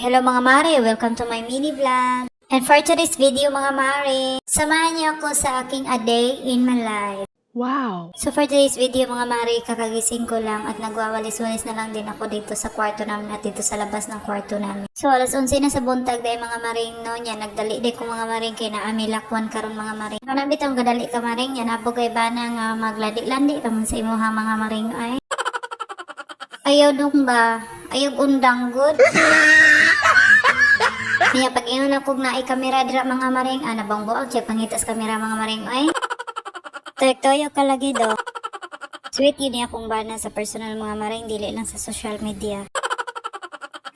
Hello mga mare, welcome to my mini vlog. And for today's video mga mare, samahan niyo ako sa aking a day in my life. Wow! So for today's video mga mare, kakagising ko lang at nagwawalis-walis na lang din ako dito sa kwarto namin at dito sa labas ng kwarto namin. So alas 11 na sa buntag dahil mga maring no niya, nagdali di ko mga maring kay naami lakwan karon mga maring. Ano bitong gadali ka maring, yan abo kay bana nga magladi-landi kaman sa imuha mga maring ay. Ayaw dong ba? Ayaw undang good. Niya pag ingon ako na kamera dira mga maring, nabang buang check pangitas kamera mga maring ay. Toyo ka lagi do. Sweet yun niya akong bana sa personal mga maring, dili lang sa social media.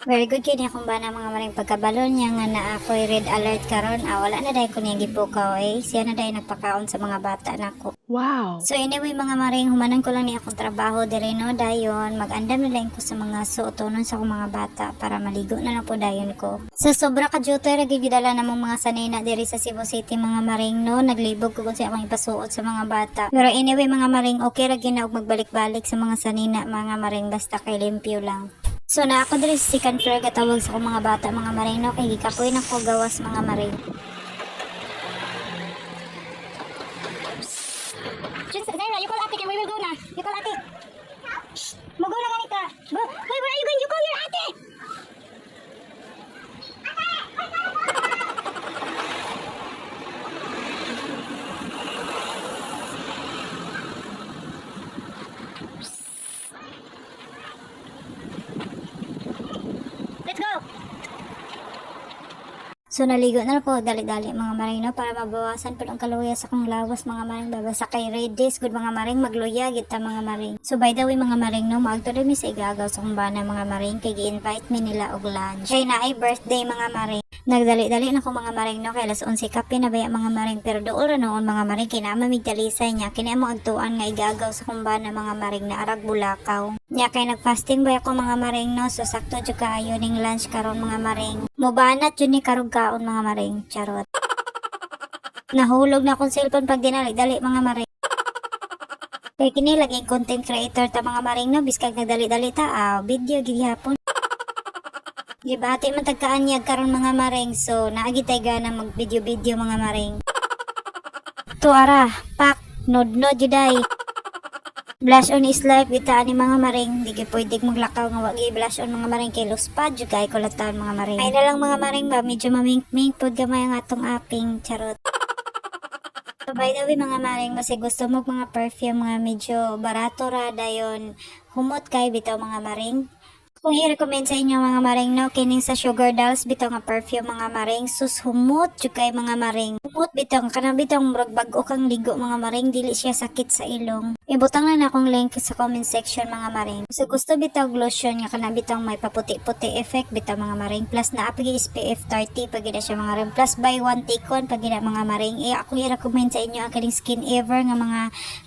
Very good yun niya akong bana mga maring, pagkabalon niya nga na ako'y red alert karon, wala na dahil ko niya gipukaw eh. Siya na dahil nagpakaon sa mga bata nako. Wow! So anyway mga maring, humanan ko lang niya akong trabaho diri no dayon, mag-andam na lang ko sa mga suotonon sa akong mga bata para maligo na lang po dayon ko. Sa sobra ka jutoy ra gyud gidala namong mga sanina diri sa Cebu City mga maring no, naglibog ko kung sa akong ipasuot sa mga bata. Pero anyway mga maring, okay ra gyud na og magbalik-balik sa mga sanina mga maring, basta kay limpyo lang. So na ako diri sa second floor katawag sa akong mga bata mga maring no, kay gikapoy na ko gawas mga maring. Zaira, you call ate and we will go na. You call ate. Shh, mag-go na ganita. Go. Wait, where are you going? You call your ate. Let's go. So naligo na po dali-dali mga maring no, para mabawasan po ang kaluya sa kong lawas mga maring, babasa kay redes good mga maring, magluya kita mga maring. So by the way mga maring no, maagto mi sa igagaw sa kong bana mga maring, kay gi-invite mi nila og lunch. Kay na ay birthday mga maring. Nagdali-dali na ko mga maring no, kay alas 11 kape na baya mga maring, pero dool ra noon mga maring kay na mamigdalisay niya, kini mo agtuan nga igagaw sa kong bana mga maring na arag Bulakaw. Nya kay nagfasting ba ako mga maring no, so sakto jud kaayo ning lunch karon mga maring. Mobanat jud ni karog kaon mga maring, charot. Nahulog na akong cellphone pag dinali-dali mga maring. Kay kini laging content creator ta mga maring no, biskag nagdali-dali ta, video gihapon. Gibati man tagkaanyag karon mga maring, so naagi tay gana mag video-video mga maring. Tuara, pak, nod-nod juday. Blush on is life, bitaan ni mga maring, di pwedeng maglakaw nga wagi blush on mga maring, kay luspad jud kay kulatan mga maring. Ay na lang mga maring ba, medyo mamink-mink pod gamay ang atong aping, charot. So by the way mga maring, basi gusto mo mga perfume mga medyo barato ra dayon, humot kay bitaw mga maring. Kung i-recommend sa inyo mga maring no, kining sa Sugar Dolls bitaw nga perfume mga maring, sus humot jud kay mga maring. Humot bitaw kanang bitaw murag bag-o kang ligo mga maring, dili siya sakit sa ilong. Ibutang lang akong link sa comment section mga maring. So gusto bitaw lotion nga kanang bitaw may paputi-puti effect bitaw mga maring, plus na apigi SPF 30 pag gina siya mga maring, plus buy one take one pag gina mga maring. Ako i-recommend sa inyo ang kaning Skin Ever nga mga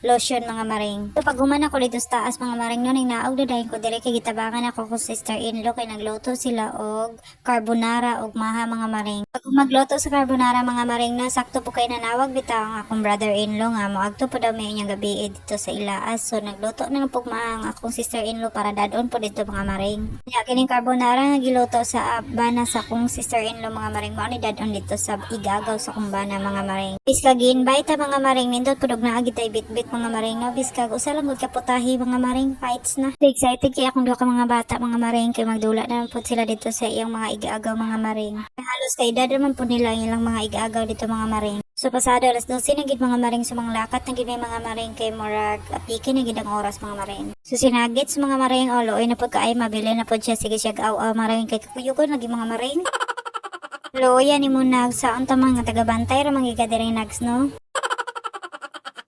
lotion mga maring. So pag human ako dito sa taas mga maring no, ning naog dayon ko dire kay gitabangan ako ko sister-in-law kay nagluto sila og carbonara og maha mga maring. Pag magluto sa carbonara mga maring na, sakto po kay nanawag bitaw ang akong brother-in-law nga moagto po daw may inyang gabi dito sa ilaas. So nagluto na po maha ang akong sister-in-law para dadon po dito mga maring. Nya kining carbonara nga giluto sa bana sa akong sister-in-law mga maring, mao ni dadon dito sa igagaw sa akong bana mga maring. Biskag invite mga maring, nindot pudog na agi tay bit-bit mga maring no, biskag usa lang gud kaputahi mga maring, fights na. So excited kay akong duha ka mga bata mga maring, kay magdula na po sila dito sa iyang mga igaagaw mga maring. Halos kay dad naman po nila ilang mga igaagaw dito mga maring. So pasado alas 12 na gid mga maring, sa mga lakat na gid may mga maring kay murag apiki na gid ang oras mga maring. So sinagit sa mga maring, oloy na pagkaay mabili na po siya, sige siya aw maring kay kakuyugon lagi mga maring. Loya ni mo nag sa unta mga taga-bantay ra mga diri nags no.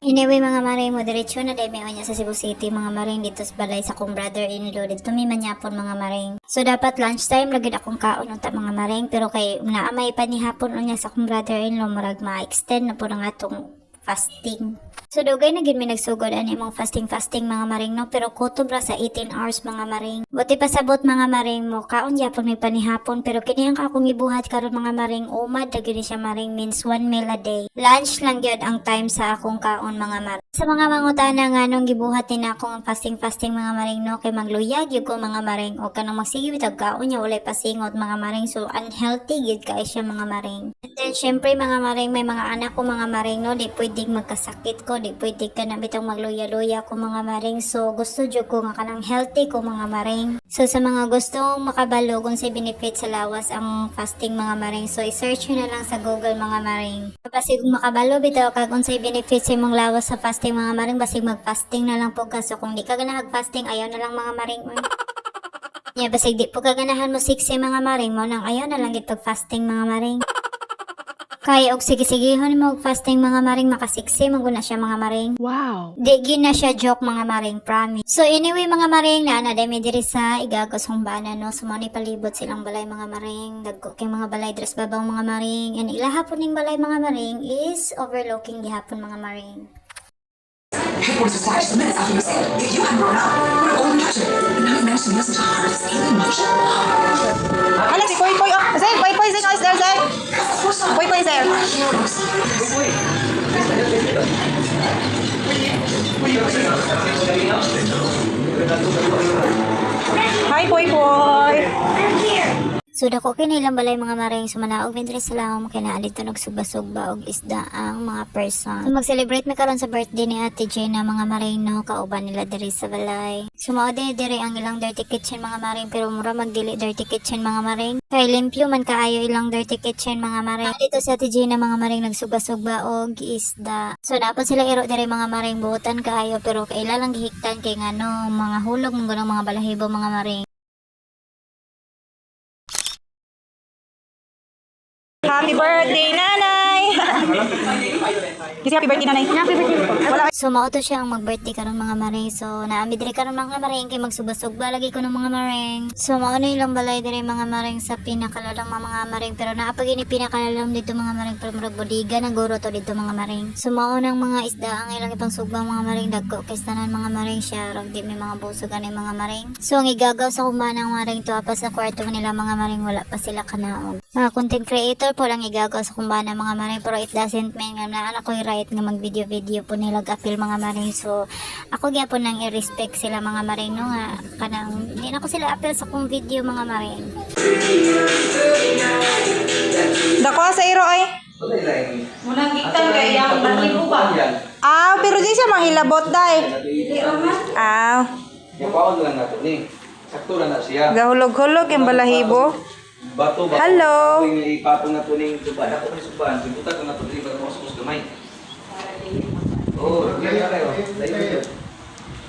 Anyway mga maring, mo diretsyo na dahil may onya sa Cebu City mga maring, dito sa balay sa akong brother-in-law, dito may manyapon mga maring. So dapat lunchtime lagi akong kaon unta mga maring, pero kay naamay pa ni hapon unya sa akong brother-in-law, marag ma-extend na po ng atong fasting. So dugay na gid mi nagsugod ani mong fasting mga maring no, pero kutob ra sa 18 hours mga maring. Buti pasabot mga maring mo kaon gyapon may panihapon, pero kini ang akong gibuhat karon mga maring, umad na gyud siya maring, means 1 meal a day. Lunch lang gyud ang time sa akong kaon mga maring. Sa mga mangutana nga nung gibuhat din ako ang fasting mga maring no, kay magluyag gyud ko mga maring, o kanang magsige bitag kaon nya walay pasingot mga maring, so unhealthy gyud kay siya mga maring. And then syempre mga maring, may mga anak ko mga maring no, di pwedeng magkasakit ko, di pwede ka na bitong magluya-luya ko mga maring, so gusto jud ko nga kanang healthy ko mga maring. So sa mga gustong makabalo kung sa benefit sa lawas ang fasting mga maring, so i-search nyo na lang sa Google mga maring. Basig makabalo bitaw kag unsay benefit sa imong lawas sa fasting mga maring, basig mag-fasting na lang po ka. So kung di ka ganahan fasting, ayaw na lang mga maring. Yeah, basig di po ka ganahan mo 6 mga maring mo nang ayaw na lang gid pag fasting mga maring. Kaya og sige-sigihon mo og fasting mga maring, makasiksi maguna siya mga maring. Wow. Di na siya joke mga maring, promise. So anyway mga maring, na dami diri sa igagos kong bana no, sumani palibot silang balay mga maring, dagko kay mga balay dress babaw mga maring, and ilahapon ning balay mga maring is overlooking gihapon mga maring. Headboards was attached the minutes after you said, if you hadn't grown up, would have only touched it. And now you managed to listen to the heart of this alien motion. Hala si Poy Poy. Oh, Zay, Poy Poy, Zay, guys, there, Zay. Of course not. Poy Poy, Zay. Our heroes. Hi, Poy Poy. So dako kinilang balay mga maring, sumanaog mintre sa lahom kay naa dito nagsugba-sugba og isda ang mga person. So mag-celebrate mi karon sa birthday ni Ate Jenna mga maring no, kauban nila diri sa balay. Sumao diri ang ilang dirty kitchen mga maring, pero mura magdili dirty kitchen mga maring. Kay limpyo man kaayo ilang dirty kitchen mga maring. Dito sa Ate Jenna mga maring nagsugba-sugba og isda. So dapat sila iro diri mga maring, buotan kaayo pero kaila lang gihiktan kay ngano mga hulog mong ganang mga balahibo mga maring. Happy birthday, Nanay. Kasi happy birthday, Nanay. Happy birthday. Wala. So mauto siya ang mag-birthday karon mga maring. So naami diri karon mga maring kay magsugba-sugba lagi ko ng mga maring. So mao na ilang balay diri mga maring sa pinakalalang mga maring, pero naapag ini pinakalalang dito mga maring, pero murag bodiga na guro to dito mga maring. So mao nang mga isda ang ilang ipang sugba mga maring, dagko kay tanan mga maring siya rag di may mga busog ani mga maring. So ang igagaw sa kumbanang maring to apa sa kwarto nila mga maring, wala pa sila kanaog. Mga content creator po lang igagaw sa kumbana mga maring, pero it doesn't mean nga na anak ko right nga mag video po nila appeal mga maring. So ako gyapon nang i-respect sila mga maring no, nga kanang di na ko sila appeal sa kong video mga maring. Dako sa iro ay. Munang gitan kay yang balibo ba? Ah, pero di siya manghilabot dai. Ah, Yung paon lang nato ni. Sakto lang na siya. gahulog-hulog yung balahibo. Bato ba? Hello. Yung ipatong na to ning suban. Ako pa suban. Sibutan ko na to dito mo sa gamay. Oh, diyan na kayo. Layo.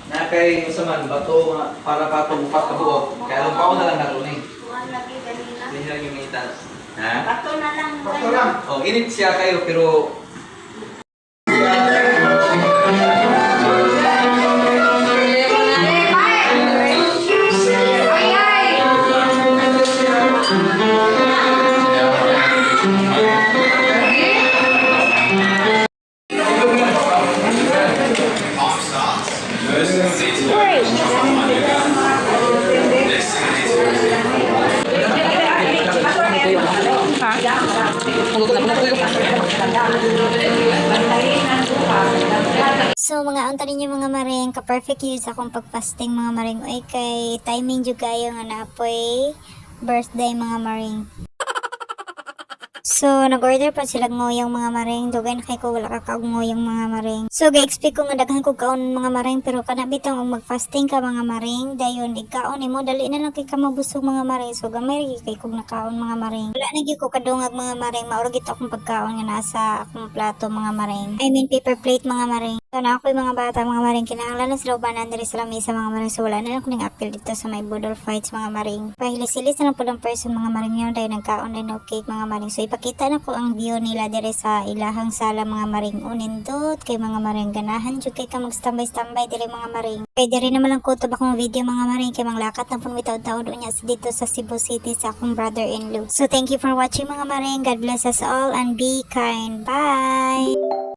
Na kay saman bato nga para patong upat ka buok. Kaya lang paon na lang nato ni. Hindi lang yung itas. Ha? Bato na lang. Bato lang. Oh, init siya kayo pero So mga unta ninyo mga maring, ka-perfect yun sa akong pag-fasting mga maring. Ay kay timing jud kayo nga naapoy birthday mga maring. So, nag-order pa sila ngoyong mga maring. Dugay na kay ko wala ka ngoyong mga maring. So, ga-expect ko nga daghan ko kaon mga maring, pero kanabitaw ang mag-fasting ka mga maring. Dayon, ikaon mo, dali na lang kay ka mabusog mga maring. So, gamay rin kay kong nakaon mga maring. Wala na gyud ko kadungag mga maring. Mauragit akong pagkaon nga nasa akong plato mga maring. I mean, paper plate mga maring. So, na ako'y mga bata mga maring, kinahanglan na sila ubanan diri sa lamesa mga maring. So, wala na lang ko ning appeal dito sa may Budol Fights mga maring. Pahilis-hilis na lang po ng person mga maring yun, dahil nagkaon din og cake mga maring. So, ipakita na ko ang view nila diri sa ilahang sala mga maring. Unindot kay mga maring, ganahan jud kay ka mag-standby diri mga maring. Kay diri naman lang ko tabak mga video mga maring, kay manglakat na pun bitaw-taw unya dito sa Cebu City sa akong brother-in-law. So, thank you for watching mga maring. God bless us all and be kind. Bye!